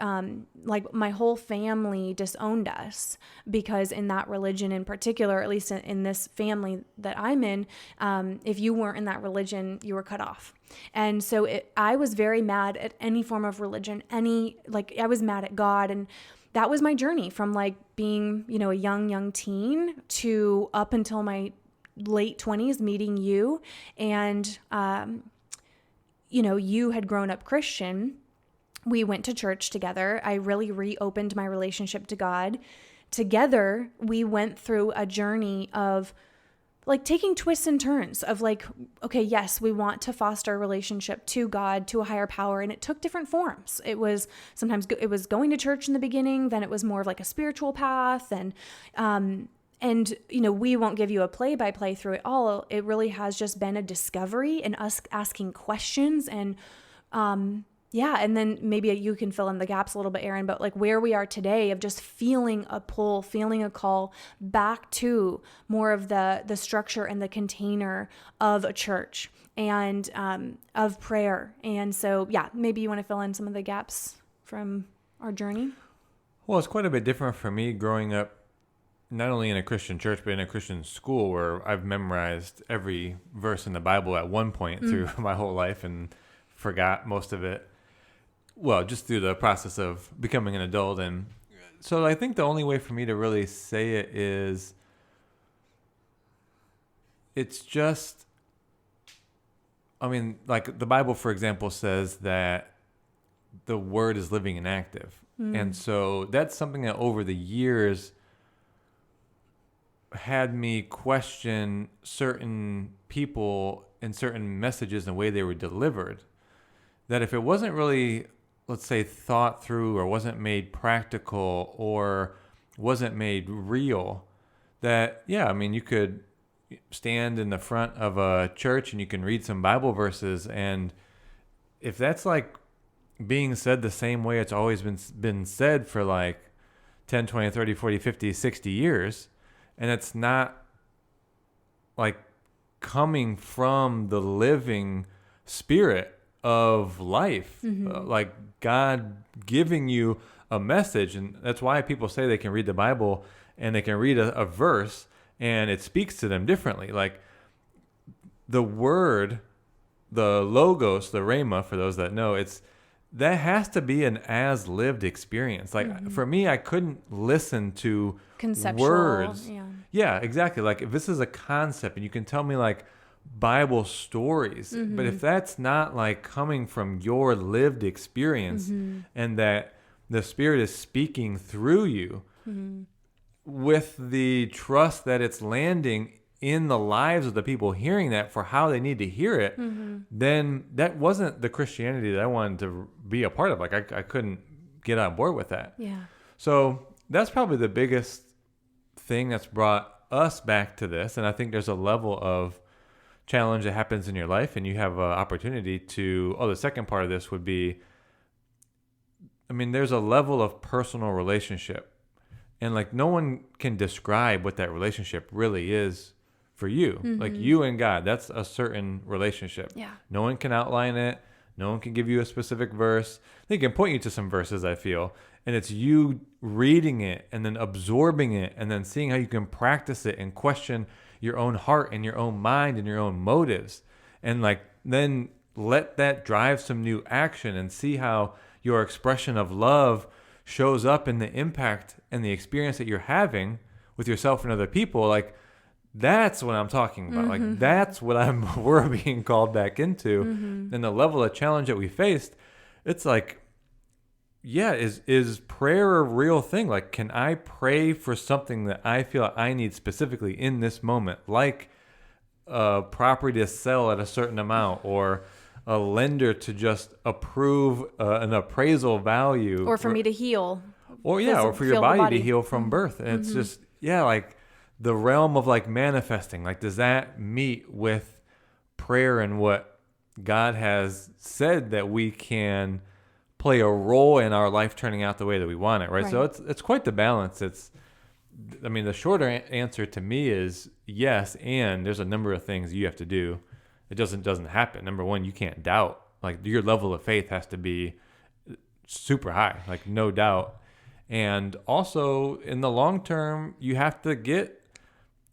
like my whole family disowned us because in that religion in particular, at least in this family that I'm in, if you weren't in that religion, you were cut off. And so I was very mad at any form of religion, I was mad at God. And that was my journey from like being, a young teen to up until my late 20s, meeting you. And, you had grown up Christian. We went to church together. I really reopened my relationship to God. Together, we went through a journey of like taking twists and turns of like, okay, yes, we want to foster a relationship to God, to a higher power. And it took different forms. It was sometimes it was going to church in the beginning. Then it was more of like a spiritual path. And we won't give you a play-by-play through it all. It really has just been a discovery and us asking questions and, and then maybe you can fill in the gaps a little bit, Aaron, but like where we are today of just feeling a pull, feeling a call back to more of the structure and the container of a church and of prayer. And so, maybe you want to fill in some of the gaps from our journey. Well, it's quite a bit different for me growing up, not only in a Christian church, but in a Christian school where I've memorized every verse in the Bible at one point through my whole life and forgot most of it. Well, just through the process of becoming an adult. And so I think the only way for me to really say it is it's just, like the Bible, for example, says that the word is living and active. And so that's something that over the years had me question certain people and certain messages and the way they were delivered. That if it wasn't really, let's say, thought through or wasn't made practical or wasn't made real, that, you could stand in the front of a church and you can read some Bible verses. And if that's like being said the same way it's always been said for like 10, 20, 30, 40, 50, 60 years, and it's not like coming from the living spirit of life, like God giving you a message. And that's why people say they can read the Bible and they can read a verse and it speaks to them differently. Like the word, the logos, the rhema, for those that know, that has to be an as lived experience. Like for me, I couldn't listen to Conceptual, words. yeah. Yeah, exactly. Like if this is a concept and you can tell me like Bible stories, but if that's not like coming from your lived experience and that the Spirit is speaking through you with the trust that it's landing in the lives of the people hearing that for how they need to hear it, then that wasn't the Christianity that I wanted to be a part of. Like I couldn't get on board with that. Yeah. So that's probably the biggest thing that's brought us back to this. And I think there's a level of challenge that happens in your life and you have an opportunity to, the second part of this would be, there's a level of personal relationship and like no one can describe what that relationship really is for you. Like you and God, that's a certain relationship. Yeah. No one can outline it. No one can give you a specific verse. They can point you to some verses, I feel. And it's you reading it and then absorbing it and then seeing how you can practice it and question your own heart and your own mind and your own motives. And like then let that drive some new action and see how your expression of love shows up in the impact and the experience that you're having with yourself and other people. Like that's what I'm talking about. Like that's what we're being called back into. And the level of challenge that we faced, it's like, yeah, is prayer a real thing? Like, can I pray for something that I feel I need specifically in this moment? Like a property to sell at a certain amount or a lender to just approve an appraisal value. Or for me to heal. Or for your body to heal from birth. And it's just, like the realm of like manifesting. Like, does that meet with prayer and what God has said that we can play a role in our life turning out the way that we want it, right? So it's quite the balance. The shorter answer to me is yes, and there's a number of things you have to do. It doesn't happen. Number one, you can't doubt. Like your level of faith has to be super high, like no doubt. And also in the long term, you have to get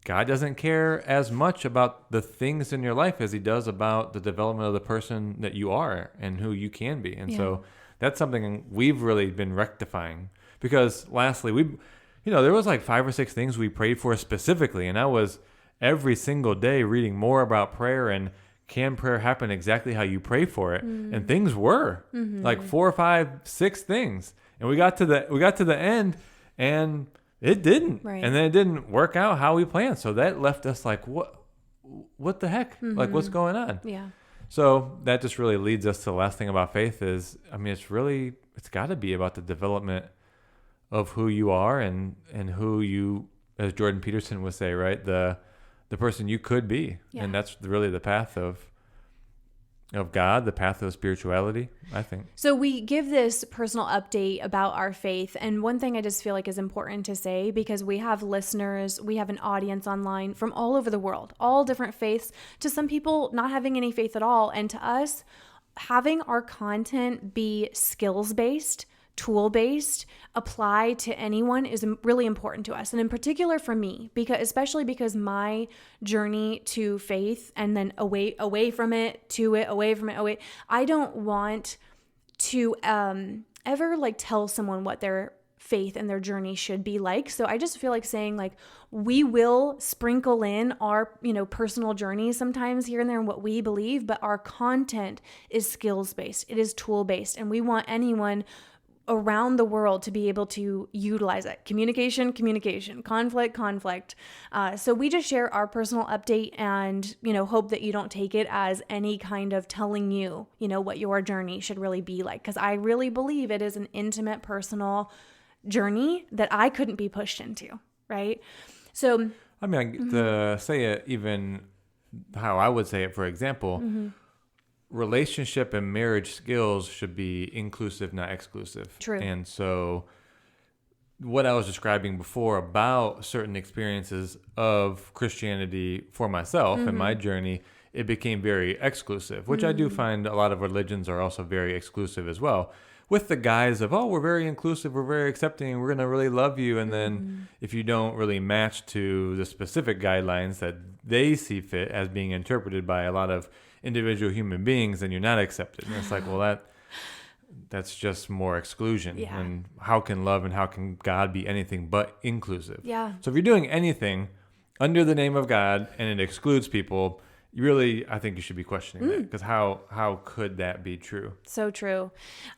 God doesn't care as much about the things in your life as he does about the development of the person that you are and who you can be. And so that's something we've really been rectifying because lastly, there was like 5 or 6 things we prayed for specifically. And I was every single day reading more about prayer and can prayer happen exactly how you pray for it? And things were like 4 or 5, 6 things. And we got to the end and it didn't. Right. And then it didn't work out how we planned. So that left us like, what the heck? Like what's going on? Yeah. So that just really leads us to the last thing about faith is, it's got to be about the development of who you are and who you, as Jordan Peterson would say, right? The person you could be. Yeah. And that's really the path of God, the path of spirituality, I think. So we give this personal update about our faith. And one thing I just feel like is important to say, because we have listeners, we have an audience online from all over the world, all different faiths, to some people not having any faith at all. And to us, having our content be skills-based, tool-based, apply to anyone is really important to us. And in particular for me, especially because my journey to faith and then away from it, to it, away from it, away, I don't want to ever like tell someone what their faith and their journey should be like. So I just feel like saying like, we will sprinkle in our, personal journeys sometimes here and there and what we believe, but our content is skills-based. It is tool-based. And we want anyone around the world to be able to utilize it. Communication, conflict. So we just share our personal update and, hope that you don't take it as any kind of telling you, what your journey should really be like. Because I really believe it is an intimate, personal journey that I couldn't be pushed into, right? So, to say it even how I would say it, for example, relationship and marriage skills should be inclusive, not exclusive. True. And so what I was describing before about certain experiences of Christianity for myself and my journey, it became very exclusive, which I do find a lot of religions are also very exclusive as well. with the guise of, oh, we're very inclusive, we're very accepting, we're going to really love you. And then if you don't really match to the specific guidelines that they see fit as being interpreted by a lot of individual human beings, then you're not accepted. And it's like, well, that's just more exclusion. Yeah. And how can love and how can God be anything but inclusive? Yeah. So if you're doing anything under the name of God and it excludes people, I think you should be questioning that, because how could that be true? So true.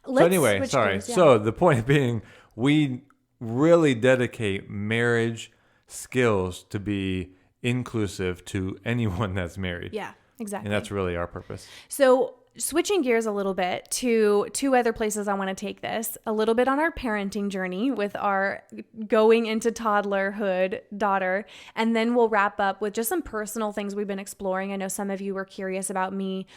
So anyway, sorry. Gears, yeah. So the point being, we really dedicate marriage skills to be inclusive to anyone that's married. Yeah, exactly. And that's really our purpose. So switching gears a little bit to two other places I want to take this, a little bit on our parenting journey with our going into toddlerhood daughter, and then we'll wrap up with just some personal things we've been exploring. I know some of you were curious about me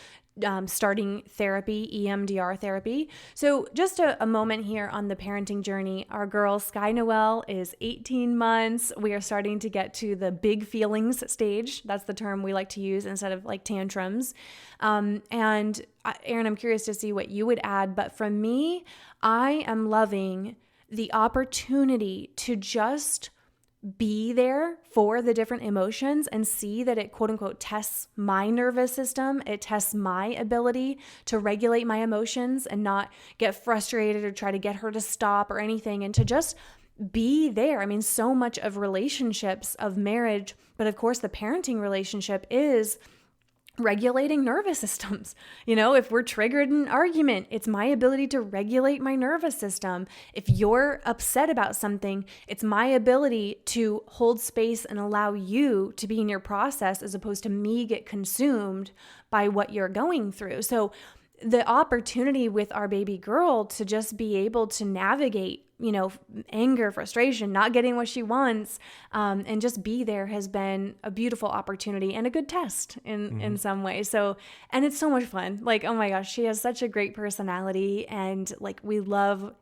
starting therapy, EMDR therapy. So just a moment here on the parenting journey. Our girl Sky Noelle is 18 months. We are starting to get to the big feelings stage. That's the term we like to use instead of like tantrums. And Aaron, I'm curious to see what you would add. But from me, I am loving the opportunity to just be there for the different emotions and see that it quote unquote tests my nervous system. It tests my ability to regulate my emotions and not get frustrated or try to get her to stop or anything, and to just be there. I mean, so much of relationships, of marriage, but of course the parenting relationship is regulating nervous systems. You know, if we're triggered in an argument, it's my ability to regulate my nervous system. If you're upset about something, it's my ability to hold space and allow you to be in your process as opposed to me get consumed by what you're going through. So the opportunity with our baby girl to just be able to navigate, anger, frustration, not getting what she wants, and just be there has been a beautiful opportunity and a good test in some ways. So, and it's so much fun. Like, oh my gosh, she has such a great personality, and like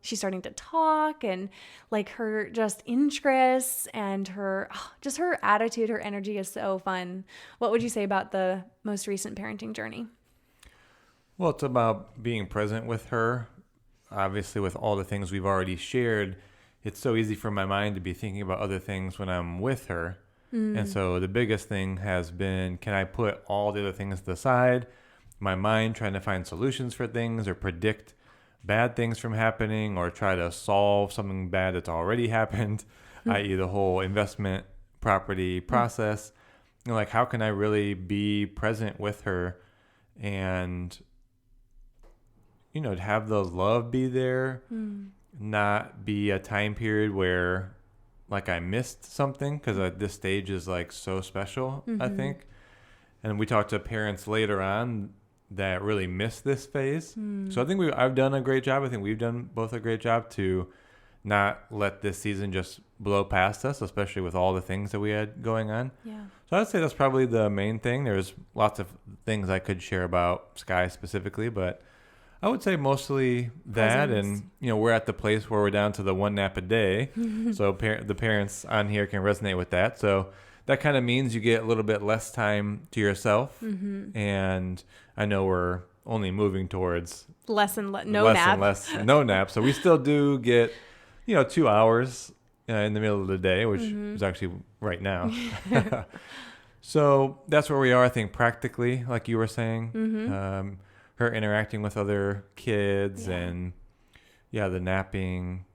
she's starting to talk, and like her just interests and her attitude, her energy is so fun. What would you say about the most recent parenting journey? Well, it's about being present with her. Obviously, with all the things we've already shared, it's so easy for my mind to be thinking about other things when I'm with her. And so the biggest thing has been, can I put all the other things to the side? My mind trying to find solutions for things or predict bad things from happening or try to solve something bad that's already happened, i.e. the whole investment property process. Like, how can I really be present with her and to have the love be there, not be a time period where like I missed something, because this stage is like so special, I think. And we talked to parents later on that really missed this phase. So I think I've done a great job. I think we've done both a great job to not let this season just blow past us, especially with all the things that we had going on. Yeah. So I'd say that's probably the main thing. There's lots of things I could share about Sky specifically, but I would say mostly that. Presence. And, we're at the place where we're down to the one nap a day. So the parents on here can resonate with that. So that kind of means you get a little bit less time to yourself. And I know we're only moving towards no nap. no nap. So we still do get, 2 hours in the middle of the day, which is actually right now. So that's where we are, I think, practically, like you were saying. Her interacting with other kids and the napping.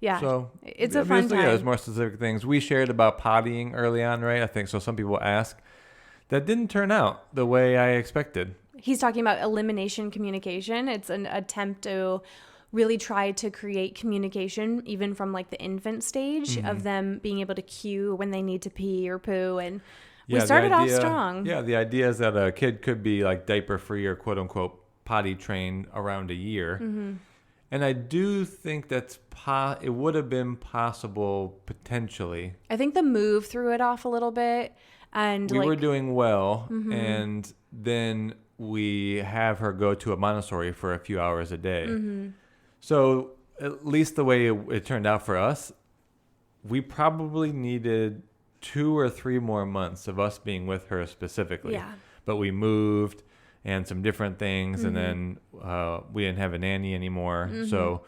Yeah. So it's a fun time. Yeah, there's more specific things. We shared about pottying early on, right? I think so. Some people ask. That didn't turn out the way I expected. He's talking about elimination communication. It's an attempt to really try to create communication even from like the infant stage of them being able to cue when they need to pee or poo. And we started off strong. Yeah, the idea is that a kid could be like diaper free or quote unquote potty trained around a year. And I do think it would have been possible potentially. I think the move threw it off a little bit. And we were doing well. And then we have her go to a Montessori for a few hours a day. So at least the way it turned out for us, we probably needed 2 or 3 more months of us being with her specifically. Yeah. But we moved and some different things. And then we didn't have a nanny anymore. So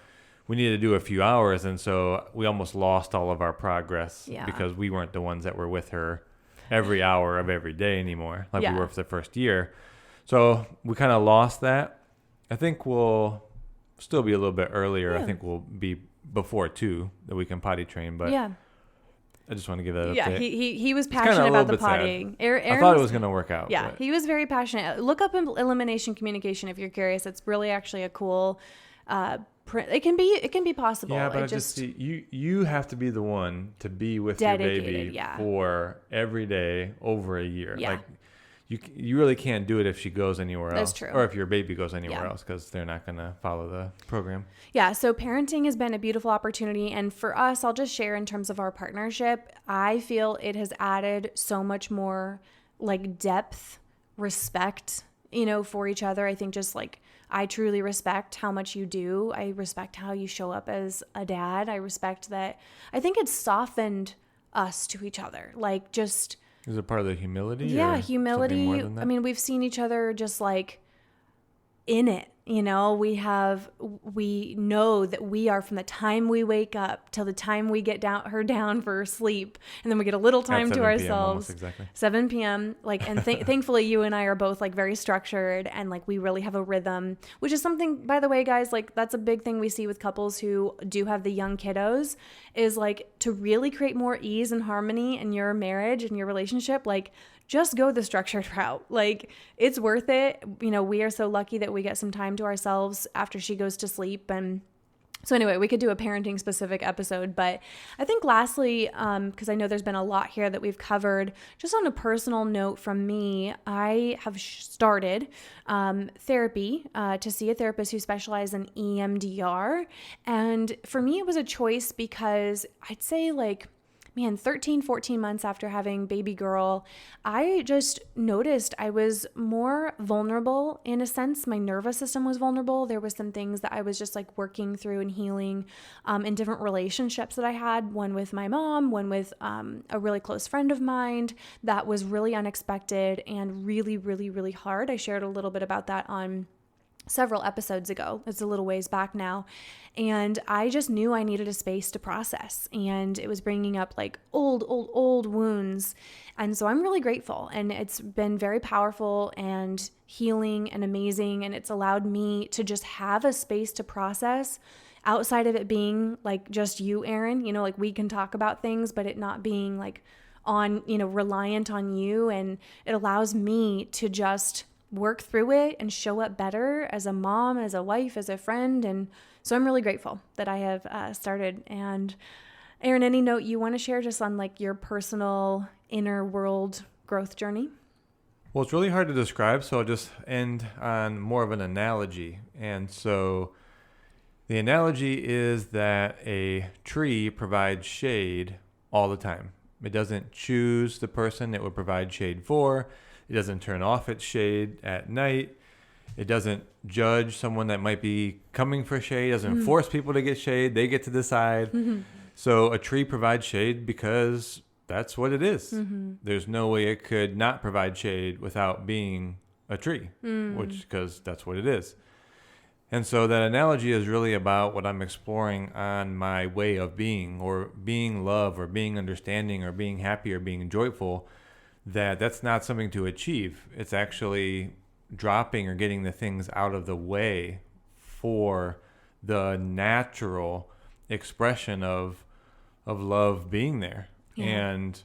we needed to do a few hours. And so we almost lost all of our progress because we weren't the ones that were with her every hour of every day anymore, like we were for the first year. So we kind of lost that. I think we'll still be a little bit earlier. I think we'll be before 2 that we can potty train. But I just want to give that update. He was passionate about the pottying. I thought it was going to work out. Yeah, he was very passionate. Look up elimination communication if you're curious. It's really actually a cool it can be possible. Yeah, but I just see you have to be the one to be with your baby for every day over a year. Yeah. Like you really can't do it if she goes anywhere else. That's true. Or if your baby goes anywhere else, because they're not going to follow the program. Yeah, so parenting has been a beautiful opportunity. And for us, I'll just share in terms of our partnership, I feel it has added so much more like depth, respect, for each other. I think just like I truly respect how much you do. I respect how you show up as a dad. I respect that. I think it's softened us to each other. Like just... Is it part of the humility? Yeah, humility. More than that? I mean, we've seen each other just like in it. We know that we are from the time we wake up till the time we get her down for sleep. And then we get a little time to ourselves. Exactly. 7 p.m. And thankfully you and I are both like very structured and like we really have a rhythm, which is something, by the way, guys, like that's a big thing we see with couples who do have the young kiddos is like to really create more ease and harmony in your marriage and your relationship. Like just go the structured route. Like it's worth it. We are so lucky that we get some time to ourselves after she goes to sleep. And so anyway, we could do a parenting specific episode, but I think lastly, because I know there's been a lot here that we've covered, just on a personal note from me, I have started therapy to see a therapist who specializes in EMDR. And for me, it was a choice because I'd say 13, 14 months after having baby girl, I just noticed I was more vulnerable in a sense. My nervous system was vulnerable. There was some things that I was just like working through and healing in different relationships that I had, one with my mom, one with a really close friend of mine that was really unexpected and really, really, really hard. I shared a little bit about that on several episodes ago. It's a little ways back now. And I just knew I needed a space to process. And it was bringing up like old wounds. And so I'm really grateful. And it's been very powerful and healing and amazing. And it's allowed me to just have a space to process outside of it being like just you, Aaron. Like we can talk about things, but it not being like on, reliant on you. And it allows me to just work through it and show up better as a mom, as a wife, as a friend. And so I'm really grateful that I have started. And Aaron, any note you want to share just on like your personal inner world growth journey? Well, it's really hard to describe, so I'll just end on more of an analogy. And so the analogy is that a tree provides shade all the time. It doesn't choose the person it would provide shade for. It doesn't turn off its shade at night. It doesn't judge someone that might be coming for shade. It doesn't force people to get shade. They get to decide. So a tree provides shade because that's what it is. There's no way it could not provide shade without being a tree, because that's what it is. And so that analogy is really about what I'm exploring on my way of being, or being love, or being understanding, or being happy, or being joyful. That's not something to achieve. It's actually dropping or getting the things out of the way for the natural expression of love being there. Yeah. And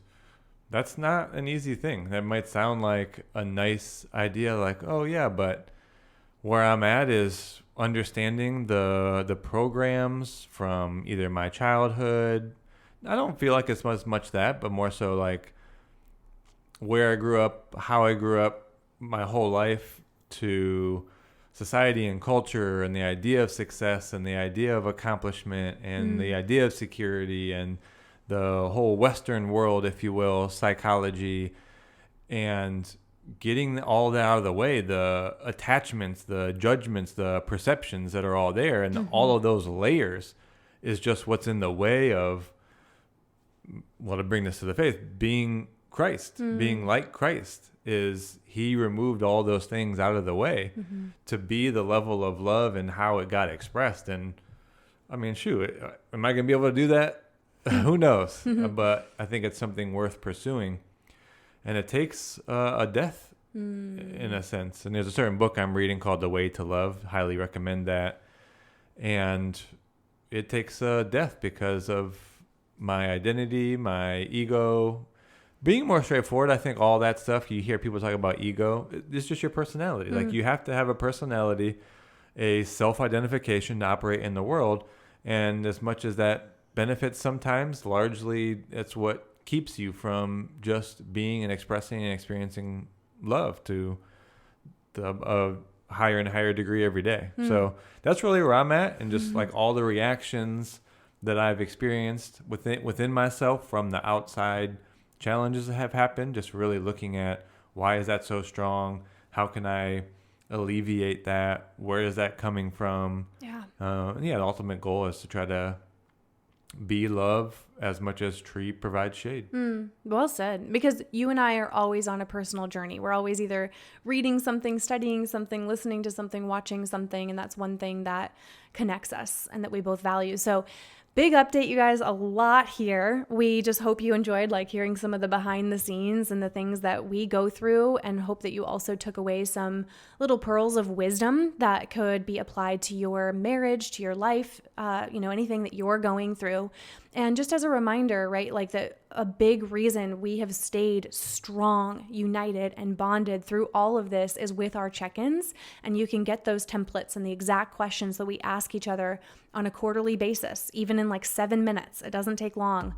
that's not an easy thing. That might sound like a nice idea, like, oh yeah, but where I'm at is understanding the programs from either my childhood. I don't feel like it's as much that, but more so like where I grew up, how I grew up my whole life, to society and culture and the idea of success and the idea of accomplishment and the idea of security and the whole Western world, if you will, psychology, and getting all that out of the way, the attachments, the judgments, the perceptions that are all there, and all of those layers is just what's in the way of, well, to bring this to the faith, being Christ. Being like Christ is he removed all those things out of the way to be the level of love and how it got expressed. And I mean, shoot, am I going to be able to do that? Who knows? But I think it's something worth pursuing. And it takes a death in a sense. And there's a certain book I'm reading called The Way to Love. Highly recommend that. And it takes a death because of my identity, my ego. Being more straightforward, I think all that stuff, you hear people talk about ego, it's just your personality. Like you have to have a personality, a self-identification to operate in the world. And as much as that benefits sometimes, largely it's what keeps you from just being and expressing and experiencing love to a higher and higher degree every day. So that's really where I'm at. And just like all the reactions that I've experienced within myself from the outside challenges that have happened, just really looking at why is that so strong? How can I alleviate that? Where is that coming from? Yeah. The ultimate goal is to try to be love as much as tree provides shade. Well said. Because you and I are always on a personal journey. We're always either reading something, studying something, listening to something, watching something. And that's one thing that connects us and that we both value. So big update, you guys, a lot here. We just hope you enjoyed like hearing some of the behind the scenes and the things that we go through, and hope that you also took away some little pearls of wisdom that could be applied to your marriage, to your life, anything that you're going through. And just as a reminder, right, like a big reason we have stayed strong, united, and bonded through all of this is with our check-ins. And you can get those templates and the exact questions that we ask each other on a quarterly basis, even in like 7 minutes. It doesn't take long.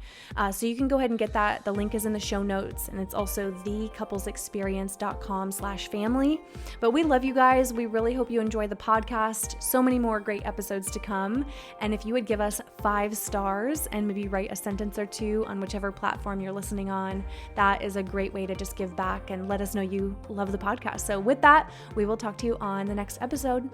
So you can go ahead and get that. The link is in the show notes, and it's also thecouplesexperience.com/family. But we love you guys. We really hope you enjoy the podcast. So many more great episodes to come. And if you would give us 5 stars and maybe write a sentence or two on whichever platform you're listening on, that is a great way to just give back and let us know you love the podcast. So with that, we will talk to you on the next episode.